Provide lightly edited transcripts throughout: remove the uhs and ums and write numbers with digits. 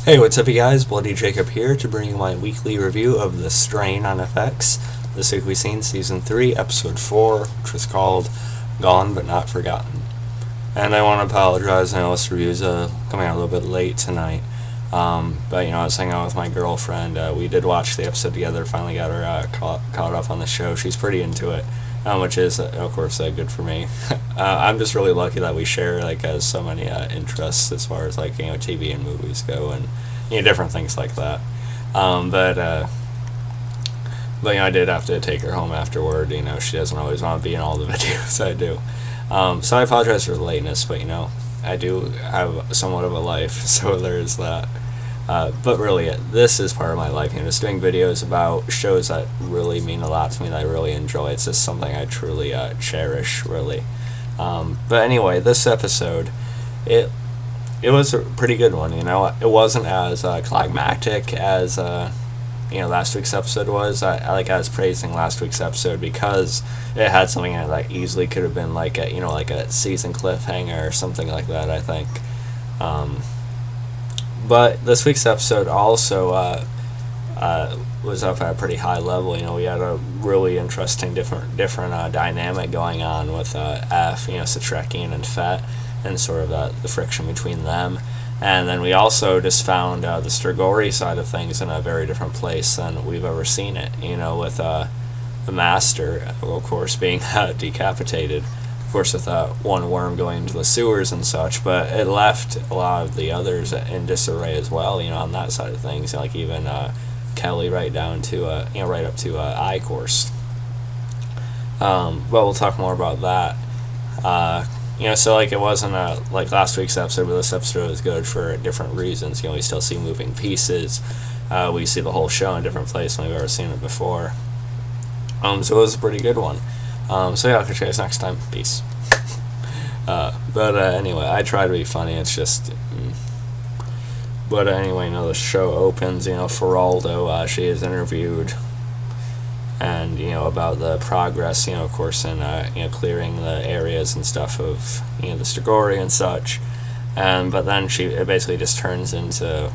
Hey, what's up, you guys? Bloody Jacob here to bring you my weekly review of The Strain on FX. This week we've seen Season 3, Episode 4, which was called Gone But Not Forgotten. And I want to apologize, I know this review's coming out a little bit late tonight. But, I was hanging out with my girlfriend. We did watch the episode together, finally got her caught up on the show. She's pretty into it, which is, of course, good for me. I'm just really lucky that we share, so many interests as far as, TV and movies go, and, different things like that. But I did have to take her home afterward. She doesn't always want to be in all the videos I do. So I apologize for the lateness, but, I do have somewhat of a life, so there's that. But really, this is part of my life, just doing videos about shows that really mean a lot to me, that I really enjoy. It's just something I truly cherish, really. But anyway, this episode, it was a pretty good one, It wasn't as climactic as, last week's episode was. I was praising last week's episode because it had something in it that easily could have been like a season cliffhanger or something like that, I think. But this week's episode also was up at a pretty high level. We had a really interesting different dynamic going on with Setrakian and Fet, and sort of the friction between them. And then we also just found the strigori side of things in a very different place than we've ever seen it, with the master, of course, being decapitated, of course, with one worm going into the sewers and such, but it left a lot of the others in disarray as well, on that side of things, even Kelly right down to, right up to Eichorst. But we'll talk more about that. So it wasn't like last week's episode, but this episode was good for different reasons. We still see moving pieces. We see the whole show in a different place than we've ever seen it before. So it was a pretty good one. I'll catch you guys next time. Peace. But anyway, I try to be funny. It's just... But anyway, the show opens, Feraldo, she is interviewed, and, about the progress, of course, in, clearing the areas and stuff of, the strigori and such. But then it basically just turns into,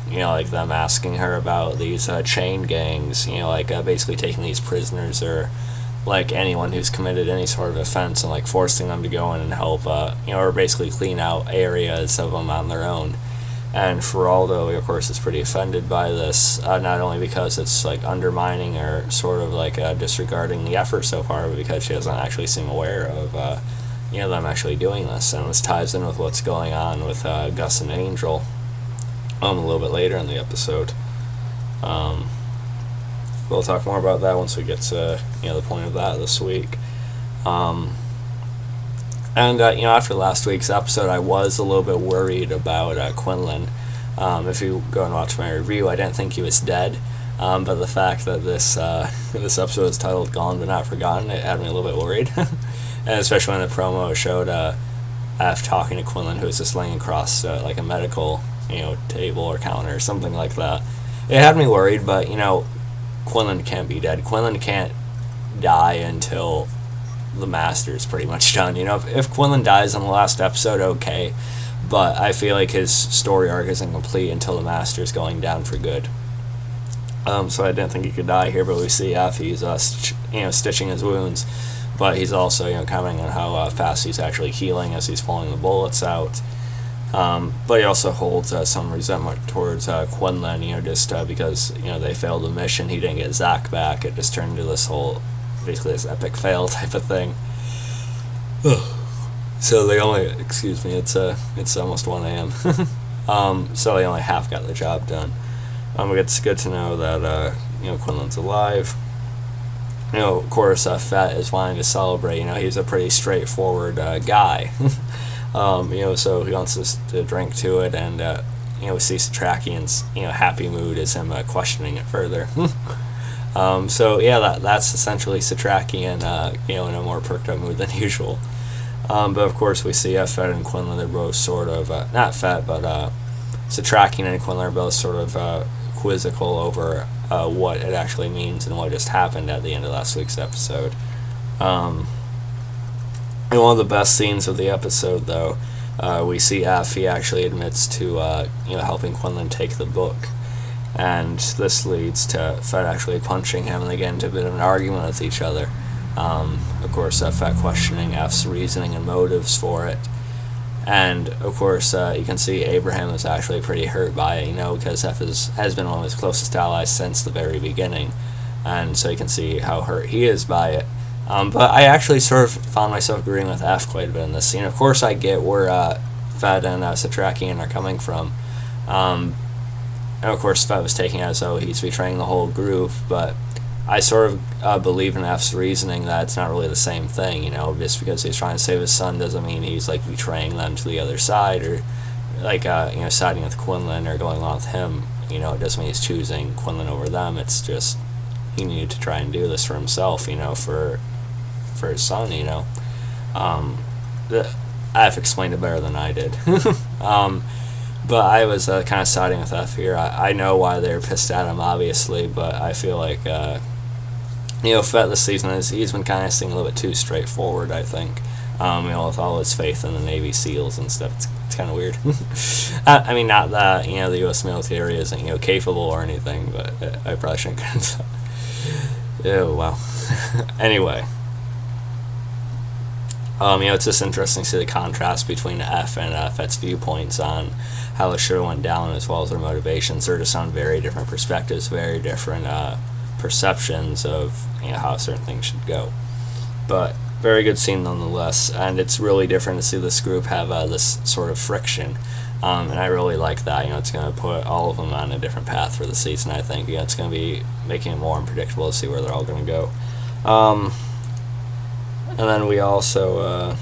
them asking her about these chain gangs, basically taking these prisoners or, anyone who's committed any sort of offense and, forcing them to go in and help, or basically clean out areas of them on their own. And Feraldo, of course, is pretty offended by this, not only because it's, undermining or sort of, disregarding the effort so far, but because she doesn't actually seem aware of, them actually doing this. And this ties in with what's going on with Gus and Angel a little bit later in the episode. We'll talk more about that once we get to, the point of that this week. And, after last week's episode, I was a little bit worried about Quinlan. If you go and watch my review, I didn't think he was dead. But the fact that this episode is titled Gone But Not Forgotten, it had me a little bit worried. And especially when the promo showed F talking to Quinlan, who was just laying across a medical, table or counter or something like that. It had me worried, but, Quinlan can't be dead. Quinlan can't die until the master's pretty much done. If Quinlan dies in the last episode, okay, but I feel like his story arc isn't complete until the master's going down for good. So I didn't think he could die here, but we see F, he's stitching his wounds, but he's also commenting on how fast he's actually healing as he's pulling the bullets out. But he also holds some resentment towards Quinlan, just because they failed the mission. He didn't get Zach back. It just turned into this whole basically this epic fail type of thing. So they only, it's almost 1 a.m. So they only half got the job done. It's good to know that, Quinlan's alive. Of course, Fet is wanting to celebrate. He's a pretty straightforward guy. So he wants us to drink to it, and, we see Setrakian's, happy mood is him questioning it further. That's essentially Setrakian, in a more perked up mood than usual. But of course we see Fet and Quinlan, they're both sort of, not Fet, but Setrakian and Quinlan are both sort of quizzical over what it actually means and what just happened at the end of last week's episode. And one of the best scenes of the episode, though, we see F, he actually admits to helping Quinlan take the book, and this leads to Fet actually punching him, and they get into a bit of an argument with each other. Of course, Fet questioning F's reasoning and motives for it. And, of course, you can see Abraham is actually pretty hurt by it, because F has been one of his closest allies since the very beginning. And so you can see how hurt he is by it. But I actually sort of found myself agreeing with F quite a bit in this scene. Of course, I get where Fet and Setrakian are coming from. And, of course, Fet was taking it as though he's betraying the whole group, but I sort of believe in F's reasoning that it's not really the same thing, just because he's trying to save his son doesn't mean he's, like, betraying them to the other side, or, like, siding with Quinlan or going along with him, it doesn't mean he's choosing Quinlan over them. It's just he needed to try and do this for himself, for his son, F explained it better than I did. But I was kind of siding with F here. I know why they're pissed at him, obviously, but I feel like, Fet this season, he's been kind of seeing a little bit too straightforward, I think. With all his faith in the Navy SEALs and stuff, it's kind of weird. I mean, not that, the U.S. military isn't, capable or anything, but I probably shouldn't. Ew, wow. Anyway. It's just interesting to see the contrast between F and Fet's viewpoints on how the show went down, as well as their motivations. They're just on very different perspectives, very different perceptions of how certain things should go. But very good scene nonetheless, and it's really different to see this group have this sort of friction. And I really like that. It's going to put all of them on a different path for the season, I think. It's going to be making it more unpredictable to see where they're all going to go. And then we also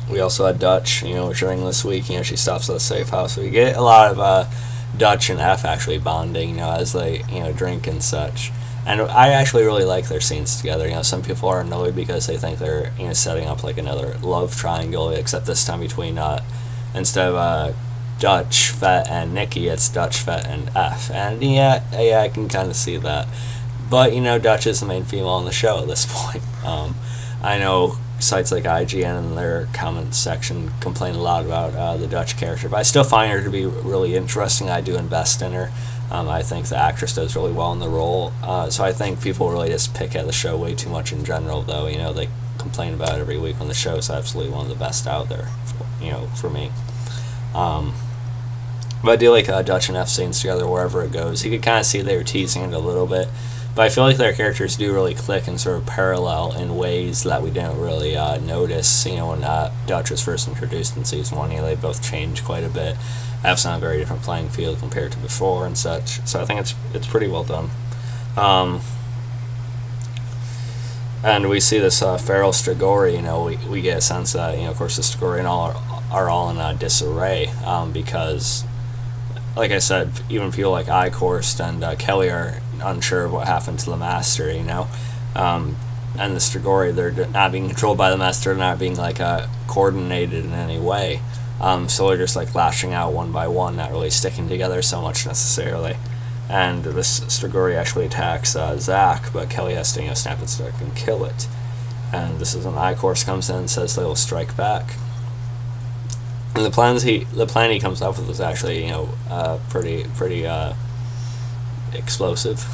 had Dutch, during this week. She stops at a safe house. So we get a lot of Dutch and F actually bonding, as they, drink and such. And I actually really like their scenes together. Some people are annoyed because they think they're, setting up like another love triangle, except this time between, instead of Dutch, Fet, and Nikki, it's Dutch, Fet, and F. And yeah, I can kind of see that. But, Dutch is the main female in the show at this point. I know sites like IGN in their comment section complain a lot about the Dutch character, but I still find her to be really interesting. I do invest in her. I think the actress does really well in the role. So I think people really just pick at the show way too much in general, though. They complain about it every week when the show is absolutely one of the best out there, for me. But I do like Dutch and F scenes together wherever it goes. You could kind of see they were teasing it a little bit. But I feel like their characters do really click and sort of parallel in ways that we didn't really notice. When Dutch was first introduced in season 1, they both changed quite a bit. F's on a very different playing field compared to before and such. So I think it's pretty well done. And we see this feral strigori. We get a sense that of course the strigori and all are all in disarray because, like I said, even people like Eichorst and Kelly are unsure of what happened to the master, and the strigori, they're not being controlled by the master, they're not being coordinated in any way, so they're just lashing out one by one, not really sticking together so much necessarily. And this strigori actually attacks Zach, but Kelly has to snap its neck and kill it. And this is when Eichorst comes in and says they will strike back. And the plan he comes up with is actually pretty explosive.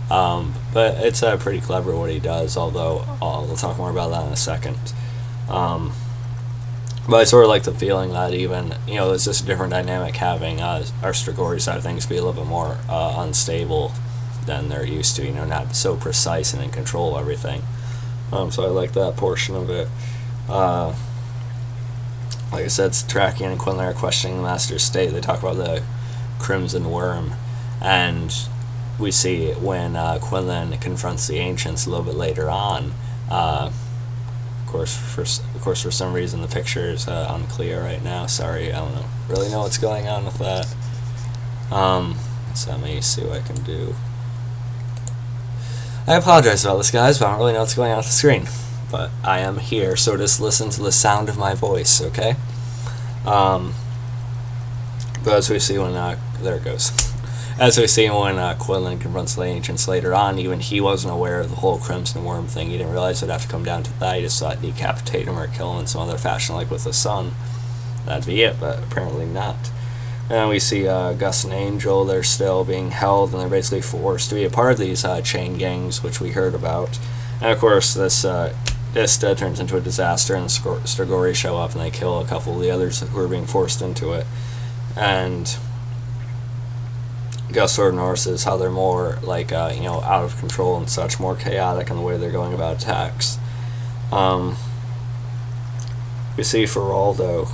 But it's pretty clever what he does, although we'll talk more about that in a second. But I sort of like the feeling that even, it's just a different dynamic having our strigori side of things be a little bit more unstable than they're used to, not so precise and in control of everything. So I like that portion of it. Like I said, Setrakian and Quinlan are questioning the master's state. They talk about the crimson worm, and we see when Quinlan confronts the ancients a little bit later on. Of course, for some reason the picture is unclear right now. Sorry, I don't really know what's going on with that. So let me see what I can do. I apologize about this, guys, but I don't really know what's going on with the screen. But I am here, so just listen to the sound of my voice, okay? But as we see when there it goes. As we see when Quinlan confronts the ancients later on, even he wasn't aware of the whole Crimson Worm thing. He didn't realize it would have to come down to that. He just thought decapitate him or kill him in some other fashion, like with the sun. That'd be it, but apparently not. And we see Gus and Angel, they're still being held, and they're basically forced to be a part of these chain gangs, which we heard about. And of course, this turns into a disaster, and the Strigori show up, and they kill a couple of the others who are being forced into it. And Gus sort of notices how they're more, like, out of control and such, more chaotic in the way they're going about attacks. We see Feraldo,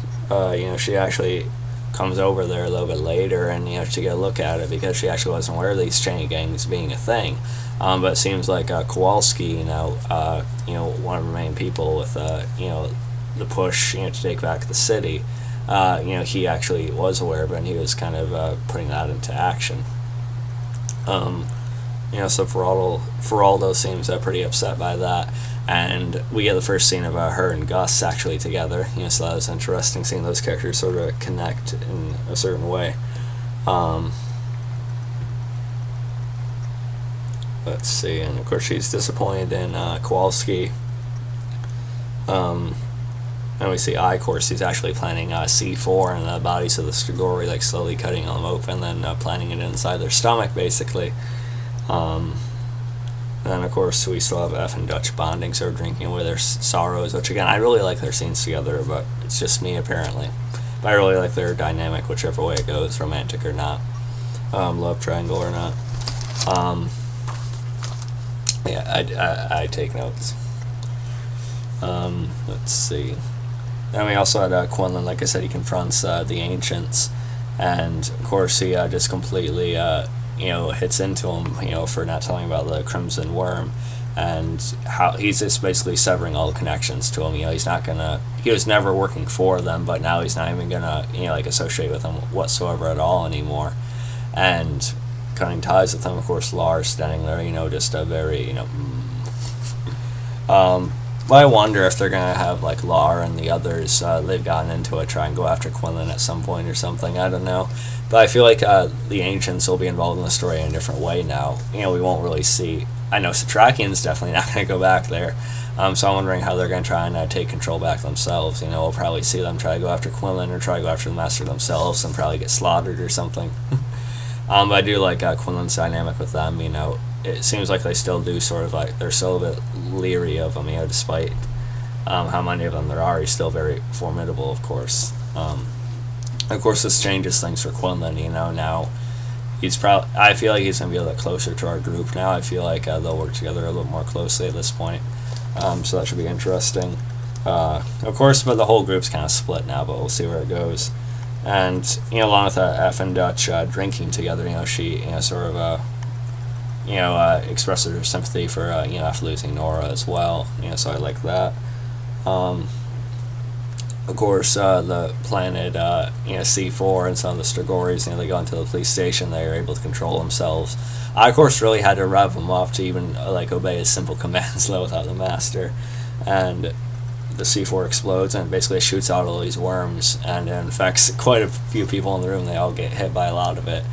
she actually comes over there a little bit later and to get a look at it, because she actually wasn't aware of these chain gangs being a thing. But it seems like Kowalski, one of the main people with the push to take back the city, he actually was aware of it, and he was kind of putting that into action. So Feraldo seems pretty upset by that. And we get the first scene of her and Gus actually together. So that was interesting, seeing those characters sort of connect in a certain way. Let's see, and of course she's disappointed in Kowalski. And we see Eichorst, he's actually planting C4 in the bodies of the Strigori, like slowly cutting them open, and then planting it inside their stomach, basically. And of course we still have F and Dutch bonding, so drinking away their sorrows, which again, I really like their scenes together, but it's just me apparently. But I really like their dynamic, whichever way it goes, romantic or not, love triangle or not. I take notes. Let's see. Then we also had Quinlan, like I said, he confronts the ancients, and of course he just completely hits into him, for not telling about the Crimson Worm, and how he's just basically severing all the connections to him. He's not gonna, he was never working for them, but now he's not even gonna, associate with them whatsoever at all anymore, and cutting ties with them. Of course, Lars standing there, just a very, but I wonder if they're gonna have like Lar and the others, they've gotten into it, try and go after Quinlan at some point or something. I don't know, but I feel like the ancients will be involved in the story in a different way now. We won't really see. I know Setrakian's definitely not gonna go back there, so I'm wondering how they're gonna try and take control back themselves. We'll probably see them try to go after Quinlan or try to go after the master themselves and probably get slaughtered or something. But I do like Quinlan's dynamic with them. It seems like they still do sort of like, they're still a bit leery of him, despite how many of them there are. He's still very formidable, of course. Of course, this changes things for Quinlan. Now he's probably, I feel like he's gonna be a little closer to our group now. I feel like they'll work together a little more closely at this point. So that should be interesting. Of course, but the whole group's kind of split now, but we'll see where it goes. And along with F and Dutch drinking together, she sort of expresses her sympathy for after losing Nora as well. So I like that. Of course, the planet C4 and some of the Strigoris, they go into the police station. They are able to control themselves. I of course really had to rev them up to even obey his simple commands though without the master. And the C4 explodes and basically shoots out all these worms and infects quite a few people in the room. They all get hit by a lot of it.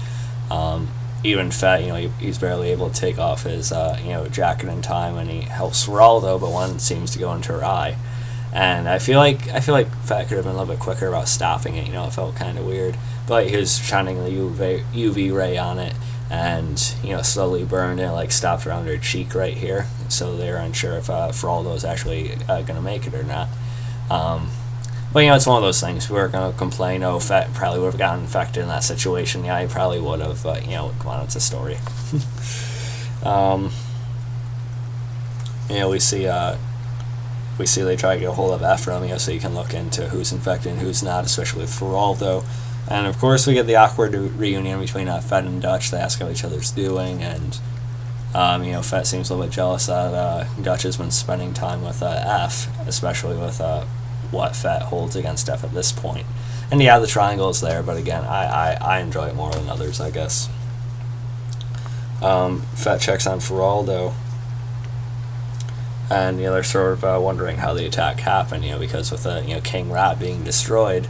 Even Fet, he's barely able to take off his jacket in time, and he helps Feraldo, but one seems to go into her eye. And I feel like Fet could have been a little bit quicker about stopping it. It felt kind of weird, but he was shining the UV ray on it, and slowly burned it, like stopped around her cheek right here. So they're unsure if Feraldo is actually gonna make it or not. But it's one of those things. We were gonna complain, Fet probably would have gotten infected in that situation. Yeah, he probably would have, but come on, it's a story. We see they try to get a hold of Ephraim, so you can look into who's infected and who's not, especially with Feraldo. And of course we get the awkward reunion between Fet and Dutch. They ask how each other's doing, and Fet seems a little bit jealous that Dutch has been spending time with F, especially with what Fet holds against F at this point. And yeah, the triangle is there, but again, I enjoy it more than others, I guess. Fet checks on Feraldo, and they're sort of wondering how the attack happened, because with King Rat being destroyed,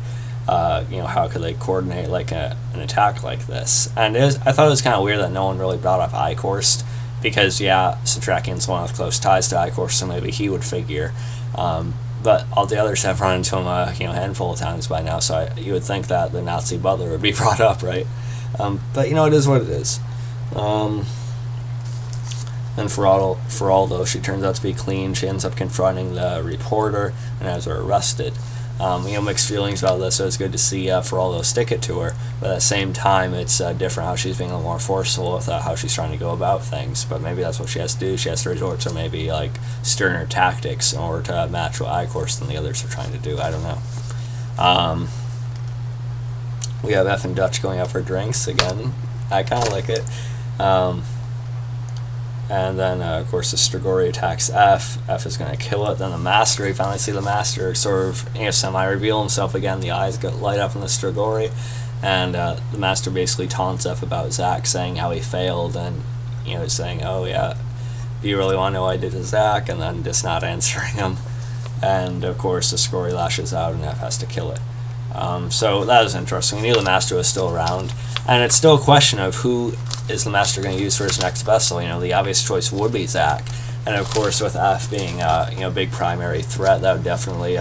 how could they coordinate like an attack like this? And I thought it was kind of weird that no one really brought up Eichorst, because Setrakian's one with close ties to Eichorst, so maybe he would figure. But all the others have run into him a handful of times by now, so you would think that the Nazi butler would be brought up, right? But it is what it is. And Feraldo, she turns out to be clean. She ends up confronting the reporter and has her arrested. Mixed feelings about this, so it's good to see Feraldo stick it to her. But at the same time, it's different how she's being a little more forceful with how she's trying to go about things. But maybe that's what she has to do. She has to resort to maybe like sterner tactics in order to match what Eichorst and the others are trying to do. I don't know. We have F and Dutch going out for drinks again. I kind of like it. And then, of course, the strigori attacks F. F is going to kill it. Then the master, you finally see the master sort of semi-reveal himself again. The eyes light up in the strigori. And the master basically taunts F about Zach, saying how he failed. And, saying, oh, yeah, do you really want to know what I did to Zach? And then just not answering him. And, of course, the strigori lashes out and F has to kill it. So that was interesting. We knew the master was still around. And it's still a question of who is the master going to use for his next vessel. The obvious choice would be Zach. And of course, with F being a big primary threat, that would definitely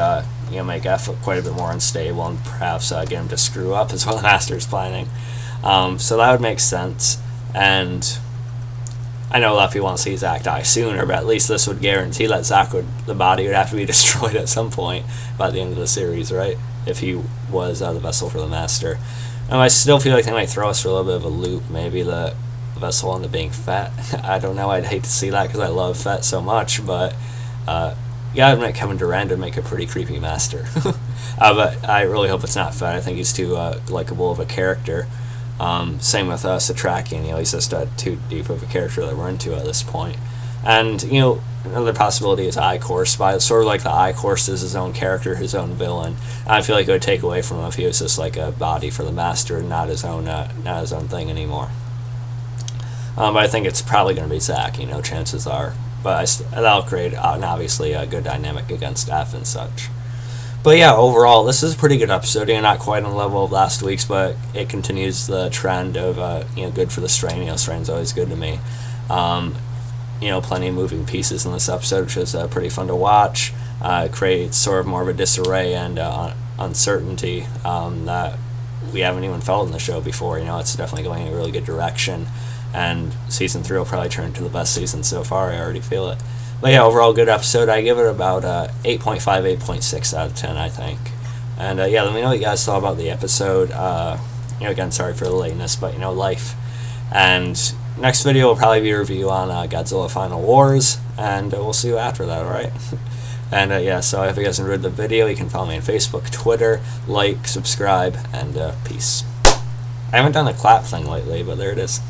make F quite a bit more unstable and perhaps get him to screw up as well. The master's planning. So that would make sense. And I know Luffy wants to see Zach die sooner, but at least this would guarantee that the body would have to be destroyed at some point by the end of the series, right? If he was the vessel for the master. I still feel like they might throw us for a little bit of a loop. Maybe the vessel ended up being Fet. I don't know. I'd hate to see that because I love Fet so much. But I'd admit Kevin Durant would make a pretty creepy master. But I really hope it's not Fet. I think he's too likable of a character. Same with Setrakian. He's just too deep of a character that we're into at this point. And another possibility is Eichorst, but it's sort of like the Eichorst is his own character, his own villain. I feel like it would take away from him if he was just like a body for the master, not his own thing anymore. But I think it's probably going to be Zach. Chances are, but that'll create obviously a good dynamic against F and such. But yeah, overall, this is a pretty good episode. Not quite on the level of last week's, but it continues the trend of good for the strain. Strain's always good to me. Plenty of moving pieces in this episode, which is pretty fun to watch. Creates sort of more of a disarray and uncertainty that we haven't even felt in the show before. It's definitely going in a really good direction, and season 3 will probably turn into the best season so far. I already feel it. But yeah, overall good episode. I give it about 8.5, 8.6 out of 10, I think. And let me know what you guys thought about the episode. Again, sorry for the lateness, but life. And next video will probably be a review on Godzilla Final Wars, and we'll see you after that, alright? And so I hope you guys enjoyed the video. You can follow me on Facebook, Twitter, like, subscribe, and peace. I haven't done the clap thing lately, but there it is.